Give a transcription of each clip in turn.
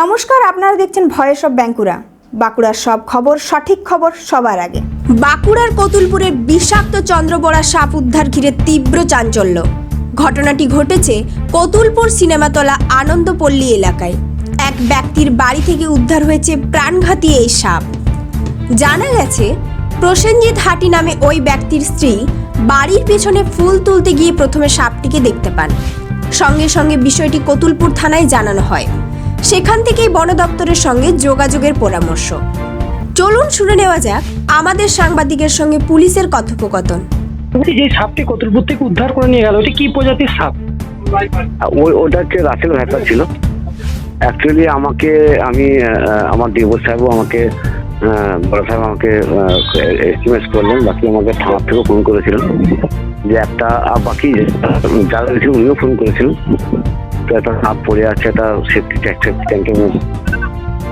নমস্কার, আপনারা দেখছেন ভয়েস অফ বাঁকুড়া। বাঁকুড়ার সব খবর, সঠিক খবর সবার আগে। বাঁকুড়ার কতুলপুরে বিষাক্ত চন্দ্রবড়া সাপ উদ্ধার ঘিরে তীব্র চাঞ্চল্য। ঘটনাটি ঘটেছে কতুলপুর সিনেমাতলা আনন্দপল্লী এলাকায়। এক ব্যক্তির বাড়ি থেকে উদ্ধার হয়েছে প্রাণঘাতী এই সাপ। জানা গেছে, প্রসেনজিৎ হাটি নামে ওই ব্যক্তির স্ত্রী বাড়ির পেছনে ফুল তুলতে গিয়ে প্রথমে সাপটিকে দেখতে পান। সঙ্গে সঙ্গে বিষয়টি কতুলপুর থানায় জানানো হয়। সেখান থেকেই বন দপ্তরের সঙ্গে যোগাযোগের পরামর্শ। চলুন শুনে নেওয়া যাক আমাদের সাংবাদিকের সঙ্গে পুলিশের কথোপকথন। যে সাপটি কতুলপুর থেকে উদ্ধার করে নিয়ে গেল, ওটা কি প্রজাতির সাপ? ওটা হচ্ছে রাসেল ভ্যাপার ছিল। অ্যাকচুয়ালি আমার ডিভোর্স সাহেবও আমাকে বড় সাহেব আমাকে এসএমএস করলেন, বাকি আমাকে থানার থেকেও ফোন করেছিলেন যে একটা, বাকি যারা রয়েছে উনিও ফোন করেছিলেন তো একটা সাপ পড়ে আছে, একটা সেফটি ট্যাঙ্কের মধ্যে।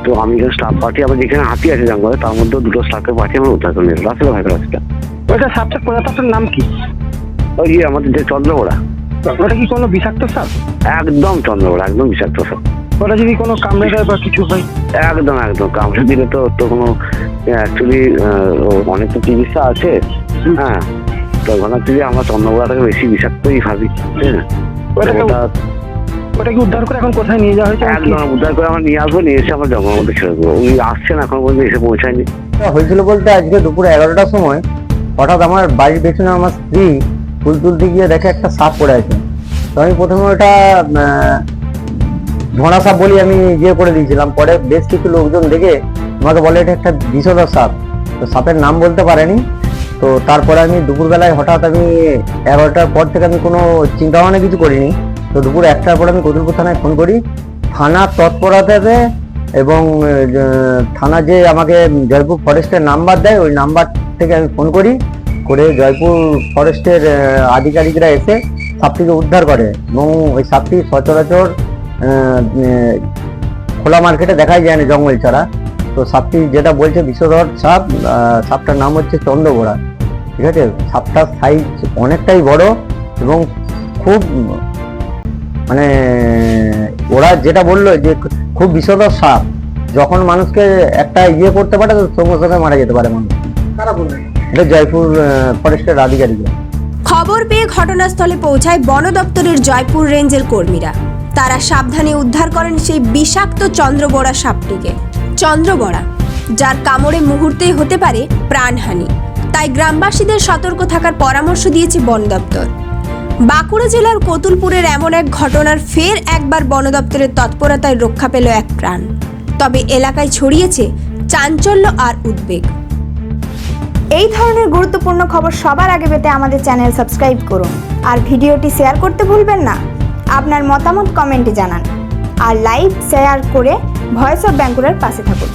তো আমি যখন স্টাফ পার্টি আবার যেখানে হাতি আছে জঙ্গলে, তার মধ্যে দুটো স্টাফের পার্টি আমরা উদ্ধার করে নিয়েছি। রাসেল ভ্যাপার আছে। ওটা সাপটার প্রজাতির নাম কি? ওই আমাদের যে চন্দ্রবড়া। ওটা কি কোনো বিষাক্ত সাপ? একদম চন্দ্রবড়া, একদম বিষাক্ত সাপ। ওটা যদি কোনো কামড়ে দেয় বা কিছু হয়? একদম কামড়ে দিলে তো কোনো অ্যাকচুয়ালি অনেক তো চিকিৎসা আছে। হ্যাঁ, তো ওখানে যদি আমরা চন্দ্রবড়াটাকে বেশি বিষাক্তই ভাবি। ওটা কি উদ্ধার করে এখন কোথায় নিয়ে যাওয়া হয়েছে? একদম উদ্ধার করে আমরা নিয়ে আসবো, নিয়ে এসে আমরা জঙ্গলের মধ্যে ছেড়ে দেবো। উনি আসছেন, এখন পর্যন্ত এসে পৌঁছায়নি। হয়েছিল বলতে আজকে দুপুর 11টার সময় হঠাৎ আমার বাড়ির পেছনে আমার স্ত্রী ফুল তুলতে গিয়ে দেখে একটা সাপ পড়ে আছে। তো আমি প্রথমে ওটা ধোঁড়া সাপ বলি আমি করে দিয়েছিলাম। পরে বেশ কিছু লোকজন দেখে আমাকে বলে এটা একটা বিষধর সাপ। তো সাপের নাম বলতে পারেনি। তো তারপরে আমি দুপুরবেলায় হঠাৎ আমি 11টার পর থেকে আমি কোনো চিন্তা ভাবনা কিছু করিনি। তো দুপুর 1টার পর আমি কতুলপুর থানায় ফোন করি। থানার তৎপরতাতে এবং থানা যে আমাকে জয়পুর ফরেস্টের নাম্বার দেয়, ওই নাম্বার থেকে আমি ফোন করে জয়পুর ফরেস্টের আধিকারিকরা এসে সাপটিকে উদ্ধার করে। এবং ওই সাপটি সচরাচর খোলা মার্কেটে দেখাই যায় না, জঙ্গল ছাড়া। তো সাপটি যেটা বলছে বিষধর সাপ, সাপটার নাম হচ্ছে চন্দ্রবড়া। ঠিক আছে, সাপটার সাইজ অনেকটাই বড় এবং খুব মানে ওরা যেটা বললো যে খুব বিষধর সাপ, যখন মানুষকে একটা করতে পারে তো সঙ্গে সঙ্গে মারা যেতে পারে মানুষ। কারা বললেন? এটা জয়পুর ফরেস্টের আধিকারিকরা। খবর পেয়ে ঘটনাস্থলে পৌঁছায় বন দপ্তরের জয়পুর রেঞ্জের কর্মীরা। তারা সাবধানে উদ্ধার করেন সেই বিষাক্ত চন্দ্রবড়া সাপটিকে। চন্দ্রবড়া, যার কামড়ে মুহূর্তেই হতে পারে প্রাণহানি। তাই গ্রামবাসীদের সতর্ক থাকার পরামর্শ দিয়েছে বন দপ্তর। বাঁকুড়া জেলার কতুলপুরের এমন এক ঘটনার ফের একবার বন দপ্তরের তৎপরতায় রক্ষা পেল এক প্রাণ। তবে এলাকায় ছড়িয়েছে চাঞ্চল্য আর উদ্বেগ। এই ধরনের গুরুত্বপূর্ণ খবর সবার আগে পেতে আমাদের চ্যানেল সাবস্ক্রাইব করুন আর ভিডিওটি শেয়ার করতে ভুলবেন না। আপনার মতামত কমেন্টে জানান আর লাইক শেয়ার করে ভয়েস অফ বাঁকুড়ার পাশে থাকুন।